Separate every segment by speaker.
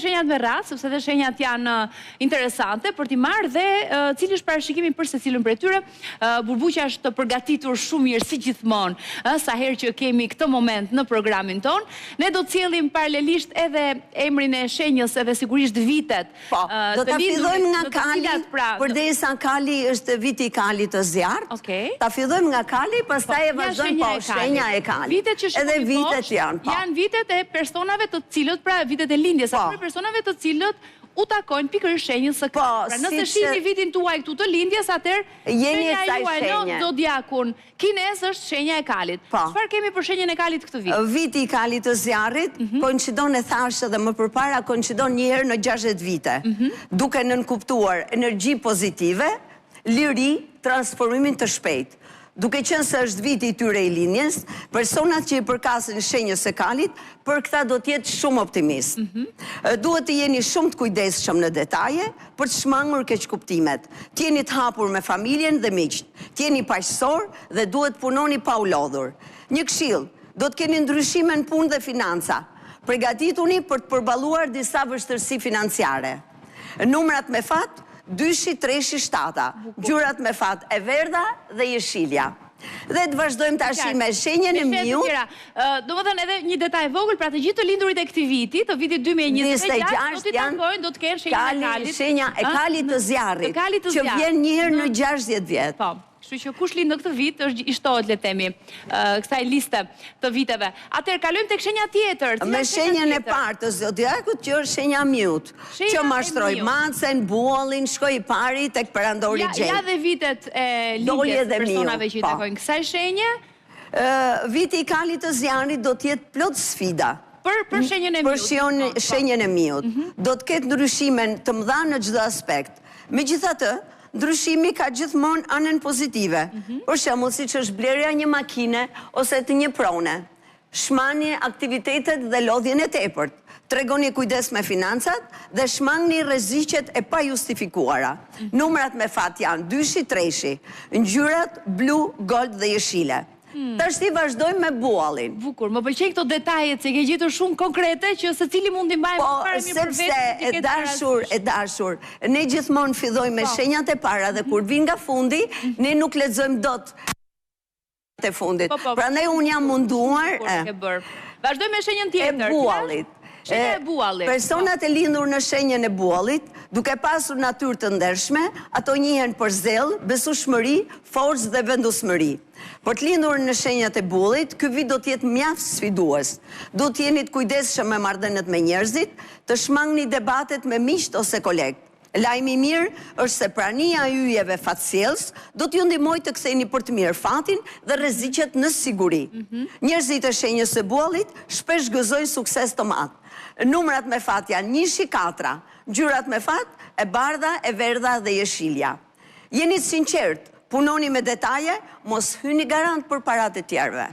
Speaker 1: shenjat me radhë, sepse dhe shenjat janë interesante për t'i marrë dhe cili është parashikimi për secilin prej tyre. Burbuqja është të përgatitur shumë mirë si gjithmonë, sa herë që kemi këtë moment në programin ton. Ne do të sjellim paralelisht edhe emrin e shenjës edhe sigurisht vitet.
Speaker 2: Po, do ta fillojmë nga Kali, përderisa Kali është viti i Kalit të zjarrt. Ta fillojmë nga Kali, pastaj e vazhdojmë po shenja e Kalit.
Speaker 1: Vitet që
Speaker 2: edhe vitet
Speaker 1: janë vitet e personave të cilët, pra vitet e lindjes, apo personave të cilët u takojnë pikërisht shenjës së Kalit. Pra nëse shihni vitin tuaj këtu të lindjes, atëherë shenja juaj në zodiakun kinez është shenja e Kalit. Çfarë kemi për shenjën e Kalit këtë vit?
Speaker 2: Viti i Kalit të zjarrit koincidon, e thashë dhe më përpara, koincidon një herë në 60 vite, duke nënkuptuar energji pozitive, liri, transformimin të shpejt. Duke qenë se është viti i tyre i lindjes, personat që i përkasin shenjës së Kalit, për këta do t'jetë shumë optimist. Duhet të jeni shumë të kujdesshëm në detaje për të shmangur keqkuptimet. T'jeni të hapur me familjen dhe miqt, t'jeni paqësor dhe duhet punoni pa u lodhur. Një këshill, do të keni ndryshime në punë dhe financa. Përgatituni për të përballuar disa vështirësi financiare. Numrat me fat 2, 3, 7, gjyrat me fat e verdha dhe jeshilja. Dhe të vazhdojmë tash me shenjën e miut.
Speaker 1: Do më thënë edhe një detaj vogël, pra të gjithë të lindurit e këtij viti, të vitit 2026, do t'i takojnë, do të kenë shenjën e Kalit.
Speaker 2: Shenja e Kalit të zjarrit, që vjen një herë në 60 vjet.
Speaker 1: Kështu që kush lind në këtë vit është i shtohet, le të themi, kësaj liste të viteve. Atëherë kalojmë tek shenja tjetër.
Speaker 2: Me shenjën e parë të zodiakut, që është shenja miut, që mashtroi Macen, Buallin, shkoi i pari tek perandori Gjej.
Speaker 1: Ja dhe vitet e lindjes të personave që i takojnë kësaj shenje.
Speaker 2: Viti i Kalit të zjarrit do të jetë plot sfida.
Speaker 1: Për shenjën e miut.
Speaker 2: Për shenjën e miut. Do të ketë ndryshime të mëdha në çdo aspekt. Megjithatë, ndryshimi ka gjithmonë anën pozitive. Për shembull, siç është blerja një makine ose të një prone. Shmani aktivitetet dhe lodhjen e tepërt. Tregoni kujdes me financat dhe shmangni rreziqet e pajustifikuara. Numrat me fat janë 2, 3, ngjyrat blu, gold dhe jeshile. Tash ti vazhdojmë me Buallin.
Speaker 1: Bukur, më pëlqej këto detajet, se ke gjetur shumë konkrete që secili mund t'i mbajmë parë për vetë.
Speaker 2: E dashur, ne gjithmonë fillojmë me shenjat e para dhe kur vin nga fundi, ne nuk lexojmë dot te fundit. Prandaj un jam munduar.
Speaker 1: Vazhdojmë me shenjën tjetër.
Speaker 2: E Buallit.
Speaker 1: Shenja e Buallit.
Speaker 2: Personat e lindur në shenjën e Buallit, duke pasur natyrë të ndershme, ato njihen për zell, besueshmëri, forcë dhe vendosmëri. Për të lindur në shenjat e Bullit, ky vit do të jetë mjaft sfidues. Do të jeni të kujdesshëm me marrëdhëniet me njerëzit, të shmangni debatet me miqt ose kolegë. Lajmi i mirë është se prania e yjeve fatësjellës do t'ju ndihmojë të ktheheni për të mirë fatin dhe rreziqet në siguri. Njerëzit e shenjës së Buallit shpesh gëzojnë sukses të madh. Numrat me fat janë 1, 4, ngjyrat me fat e bardha, e verdha dhe jeshilja. Jeni të sinqert, punoni me detaje, mos hyni garant për parat e tjerëve.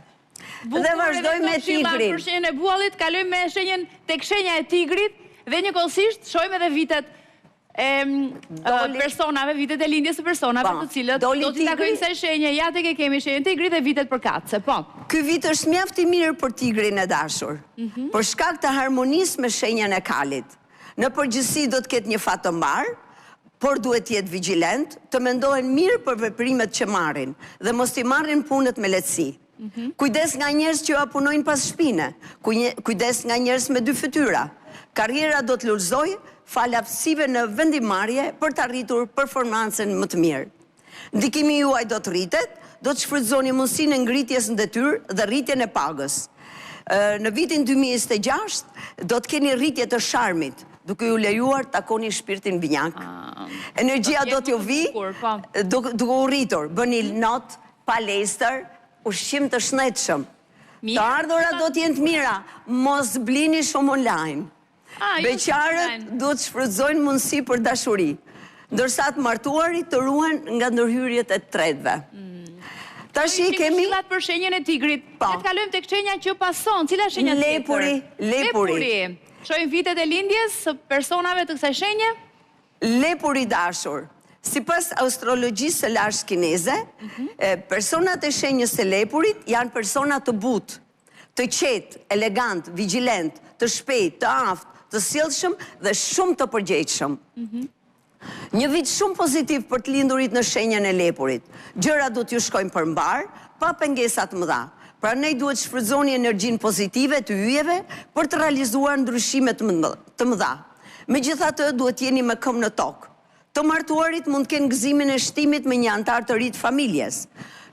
Speaker 2: Dhe vazhdojmë me tigrin.
Speaker 1: Për shenjën e Buallit, kalojmë me shenjën tek shenja e tigrit dhe njëkohësisht shohim edhe vitet personave, vitet e lindjes së personave të cilët do t'i takojnë kësaj shenje. Ja tek e kemi shenjën e tigrit dhe vitet për katse.
Speaker 2: Ky vit është mjaft i mirë për tigrin e dashur, për shkak të harmonisë me shenjën e Kalit. Në përgjithësi do të ketë një fat të mbar, por duhet të jetë vigjilent, të mendohen mirë për veprimet që marrin dhe mos t'i marrin punët me lehtësi. Kujdes nga njerëz që punojnë pas shpine, kujdes nga njerëz me dy fytyra. Karriera do të lulëzojë fal aftësive në vendimarrje për të arritur performancën më të mirë. Ndikimi juaj do të rritet, do të shfrytëzoni mundësinë e ngritjes në detyrë dhe rritjen e pagës. Në vitin 2026 do të keni rritje të sharmit, duke ju lejuar të takoni shpirtin binjak. Energjia do t'ju vi, duke u rritur, bëni not, palestër, ushqim të shnetshëm. Të ardhurat do t'jenë të mira, mos blini shumë online. Beqarët do të shfrytëzojnë mundësi për dashuri, ndërsa të martuarit të ruhen nga ndërhyrjet e tretëve. Tashi kemi
Speaker 1: këshillat për shenjën e tigrit. Ne të kalojmë tek shenja që pason. Cila shenja tjetër?
Speaker 2: Lepuri.
Speaker 1: Shohim vitet e lindjes së personave të kësaj shenje?
Speaker 2: Lepuri dashur. Sipas astrologjisë së lashtë kineze, personat e shenjës së lepurit janë persona të butë, të qetë, elegant, vigjilent, të shpejtë, të aftë, të sjellshëm dhe shumë të përgjegjshëm. Një vit shumë pozitiv për të lindurit në shenjën e lepurit. Gjërat do t'ju shkojnë përmbar, pa pengesat mëdha. Pra ne duhet shfrytëzoni energjinë pozitive të yjeve për të realizuar ndryshime të mëdha. Megjithatë, duhet jeni me këmbë në tokë. Të martuarit mund të kenë gëzimin e shtimit me një antar të ri të familjes.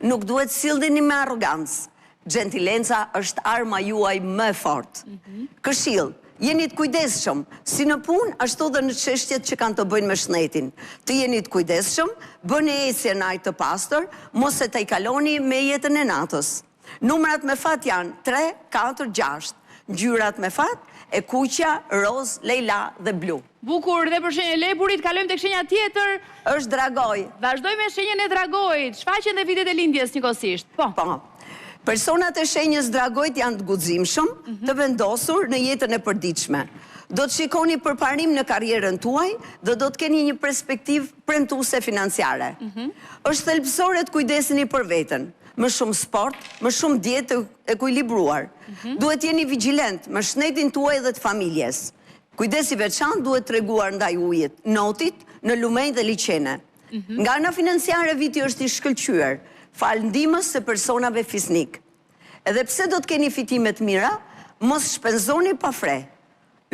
Speaker 2: Nuk duhet sillni me arrogancë. Gjentilenca është arma juaj më e fortë. Këshill, jeni të kujdesshëm, si në punë, ashtu dhe në çështjet që kanë të bëjnë me shëndetin. Të jeni të kujdesshëm, bëni ecje në ajër të pastër, mos e tejkaloni me jetën e natës. Numrat me fat janë 3, 4, 6. Ngjyrat me fat e kuqja, roz, lejla dhe blu.
Speaker 1: Bukur, dhe për shenjën e lepurit, kalojmë tek shenja tjetër.
Speaker 2: Është dragoj.
Speaker 1: Vazhdojmë me shenjën e dragojit. Shfaqen dhe vitet e lindjes njëkohësisht. Po.
Speaker 2: Personat e shenjës dragojt janë të guximshëm, të vendosur në jetën e përditshme. Do të shikoni përparim në karrierën tuaj dhe do të keni një perspektivë premtuese financiare. Është thelbësore të kujdeseni për veten. Më shumë sport, më shumë dietë e ekuilibruar. Duhet jeni vigjilent me shëndetin tuaj dhe të familjes. Kujdesi veçantë duhet treguar ndaj ujit, notit, në lumenj dhe liçene. Nga ana financiare viti është i shkëlqyer, fal ndihmës së personave fisnik. Edhe pse do të keni fitime të mira, mos shpenzoni pa fre.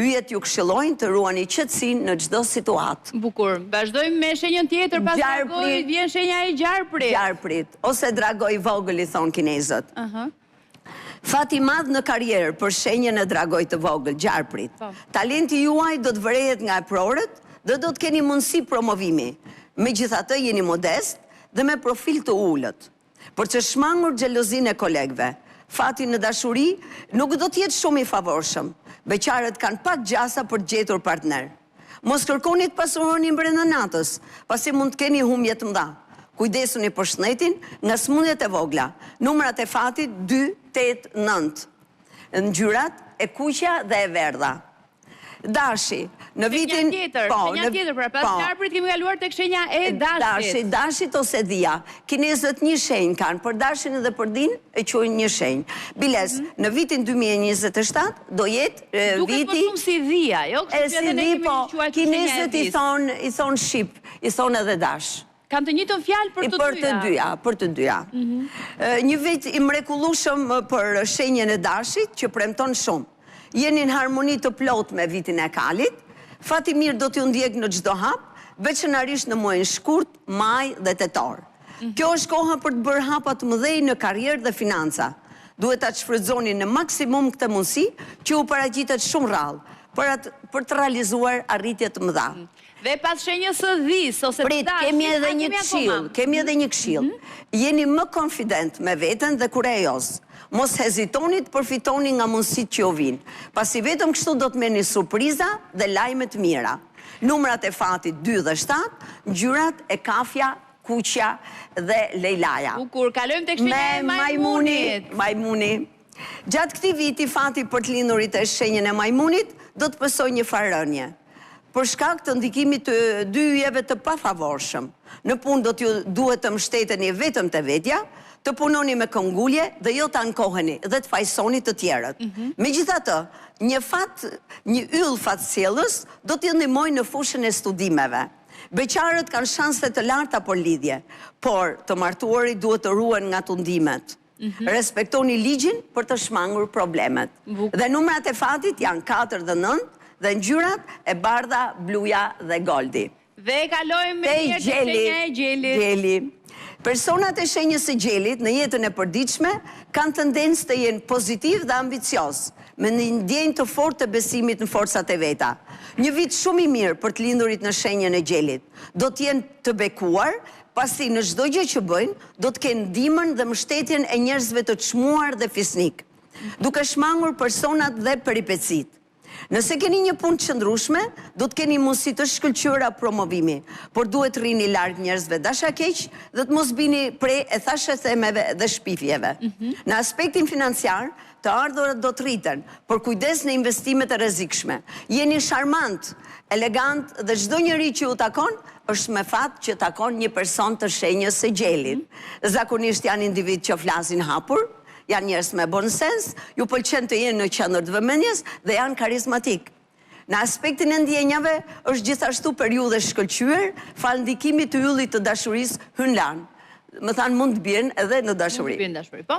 Speaker 2: Yjet ju këshillojnë të ruani qetësinë në çdo situatë.
Speaker 1: Bukur. Vazhdojmë me shenjën tjetër, pas dragojit vjen shenja e gjarprit.
Speaker 2: Gjarprit, ose dragoj vogël i thon kinezët. Fati i madh në karrierë për shenjën e dragojit të vogël, gjarprit. Talenti juaj do të vërehet nga eprorët dhe do të keni mundësi promovimi. Megjithatë jeni modest dhe me profil të ulët. Për të shmangur xhelozinë e kolegëve, fati në dashuri nuk do të jetë shumë i favorshëm. Beqarët kanë pak gjasa për të gjetur partner. Mos kërkoni të pasuroni brenda natës, pasi mund të keni humbje të mëdha. Kujdesuni për shëndetin nga sëmundjet e vogla. Numrat e fatit 2, 8, 9. Ngjyrat e kuqja dhe e verdha. Dashi, në vitin...
Speaker 1: Shenja tjetër, pra pas gjarprit kemi kaluar tek shenja e dashit.
Speaker 2: Dashit ose dhia. Kinezët një shenjë kanë, për dashin edhe për din e quajnë një shenjë. Biles, në vitin 2027 do jetë viti...
Speaker 1: Duket më shumë si dhia, jo?
Speaker 2: Si dhi, po, kinezët i thonë shqip, i thonë edhe dash.
Speaker 1: Kam të njëjtën fjalë
Speaker 2: për të dyja. Një vit i mrekullueshëm për shenjën e dashit që premton shumë. Jeni në harmoni të plot me vitin e kalit, fati mirë do t'ju ndjek në çdo hap, veçanërisht në muajin shkurt, maj dhe tetor. Kjo është koha për të bërë hapa të mëdhej në karrierë dhe financa. Duhet ta shfrytëzoni në maksimum këtë mundësi që u paraqitet shumë rrallë për të realizuar arritje të mëdha.
Speaker 1: Dhe pas shenjës së dhis ose të dashit,
Speaker 2: kemi edhe një këshill. Jeni më konfident me veten dhe kurajos. Mos hezitoni të përfitoni nga mundësitë që ju vijnë, pasi vetëm kështu do të merrni surpriza dhe lajme të mira. Numrat e fatit 2 dhe 7, ngjyrat e kafja, kuqja dhe lejlaja.
Speaker 1: Bukur, kalojmë tek shenja e majmunit.
Speaker 2: Majmuni. Gjatë këtij viti fati për të lindurit e shenjën e majmunit do të pësojë një farënie. Për shkak të ndikimit të dy yjeve të pafavorshëm. Në punë do t'ju duhet të mbështeteni vetëm te vetja, të punoni me këmbgulje dhe jo të ankoheni dhe të fajsoni të tjerët. Megjithatë, një yll fatësjellës do t'ju ndihmojë në fushën e studimeve. Beqarët kanë shanse të larta për lidhje, por të martuarit duhet të ruhen nga tundimet. Respektoni ligjin për të shmangur problemet. Dhe numrat e fatit janë 4 dhe 9 dhe ngjyrat e bardha, bluja dhe goldi.
Speaker 1: Dhe kalojmë me shenja e gjelit.
Speaker 2: Personat e shenjës së gjelit në jetën e përditshme kanë tendencë të jenë pozitiv dhe ambicios, me një ndjenjë të fortë të besimit në forcat e veta. Një vit shumë i mirë për të lindurit në shenjën e gjelit. Do të jenë të bekuar, pasi në çdo gjë që bëjnë, do të kenë ndihmën dhe mbështetjen e njerëzve të çmuar dhe fisnik, duke shmangur personat dhe peripecitë. Nëse keni një punë të qëndrueshme, do të keni mundësi të shkëlqyera promovimi, por duhet rrini larg njerëzve dashakeq dhe të mos bini prej e thashëthemeve dhe shpifjeve. Në aspektin financiar, të ardhurat do të rriten, por kujdes në investimet e rrezikshme. Jeni charmant, elegant dhe çdo njeri që ju takon është me fat që takon një person të shenjës së gjelit. Zakonisht janë individ që flasin hapur, janë njerëz me bon sens, ju pëlqen të jenë në qendër të vëmendjes dhe janë karizmatik. Në aspektin e ndjenjave, është gjithashtu periudhe shkëlqyer, falë ndikimit të yllit të dashurisë hyn lan. Më thanë mund të bjen edhe në dashuri.
Speaker 1: Mund të bjen dashuri, po.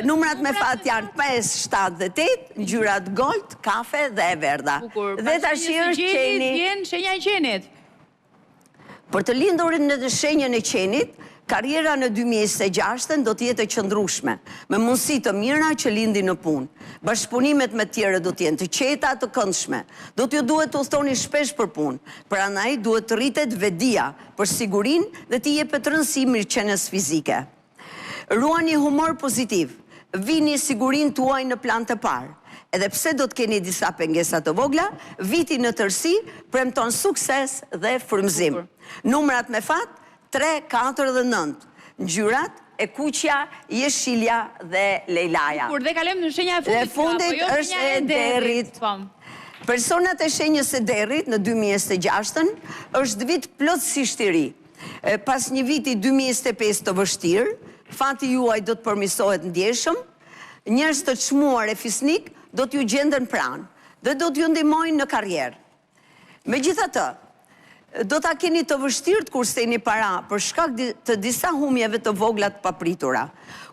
Speaker 2: Numrat me fat janë 5, 7 dhe 8, ngjyrat gold, kafe dhe e verdha. Dhe tash është qeni.
Speaker 1: Vjen shenja e qenit.
Speaker 2: Për të lindurin në shenjën e qenit, karriera në 2026 do të jetë e qëndrueshme, me mundësi të mira që lindi në punë. Bashkëpunimet me tjerë do të jenë të qeta, të këndshme. Do t'ju duhet të udhtoni shpesh për punë. Prandaj duhet të rritet vedia për sigurinë dhe të jepet rëndësi mirëqenies fizike. Ruani humor pozitiv. Vini sigurinë tuaj në plan të parë. Edhe pse do të keni disa pengesa të vogla, viti në tërësi premton sukses dhe frymëzim. Numrat me fat 3, 4 dhe 9. Ngjyrat e kuqja, jeshilja dhe lejlaja.
Speaker 1: Kur dhe kalem në shenja e fundit.
Speaker 2: Dhe fundit është e derrit. Personat e shenjës e derrit në 2026 është vit plotësisht i ri. Pas një viti 2025 të vështirë, fati juaj do të përmirësohet ndjeshëm, njerëz të çmuar e fisnik do t'ju gjenden pranë dhe do t'ju ndihmojnë në karrierë. Megjithatë, do ta keni të vështirë të kurseni para për shkak të disa humjeve të vogla të papritura.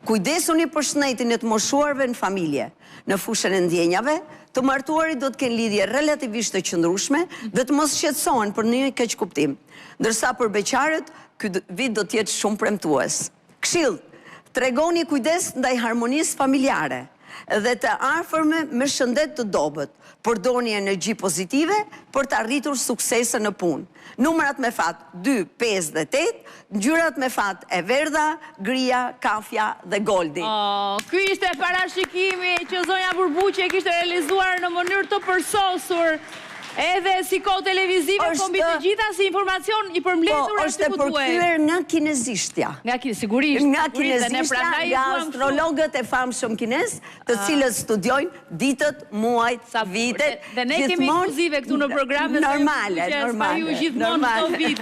Speaker 2: Kujdesuni për shëndetin e të moshuarve në familje. Në fushën e ndjenjave, të martuarit do të kenë lidhje relativisht të qëndrueshme dhe të mos shqetësohen për një keq kuptim. Ndërsa për beqarët, ky vit do të jetë shumë premtues. Këshill, tregoni kujdes ndaj harmonisë familjare dhe të afërme me shëndet të dobët. Përdorni energji pozitive për të arritur suksese në punë. Numrat me fat 2, 5 dhe 8, ngjyrat me fat e verdha, gria, kafja dhe goldi.
Speaker 1: Ky ishte parashikimi që zonja Burbuqe kishte realizuar në mënyrë të përsosur. Edhe si kohë televizive, po mbi të gjitha si informacion i përmbledhur
Speaker 2: është e përkthyer nga kinezishtja.
Speaker 1: Sigurisht.
Speaker 2: Nga kinezishtja, nga astrologët e famshëm kinez, të cilët studiojnë ditët, muajt, vitet.
Speaker 1: Dhe ne kemi ekskluzive këtu në programet.
Speaker 2: Normale.
Speaker 1: Gjithmonë këto vit.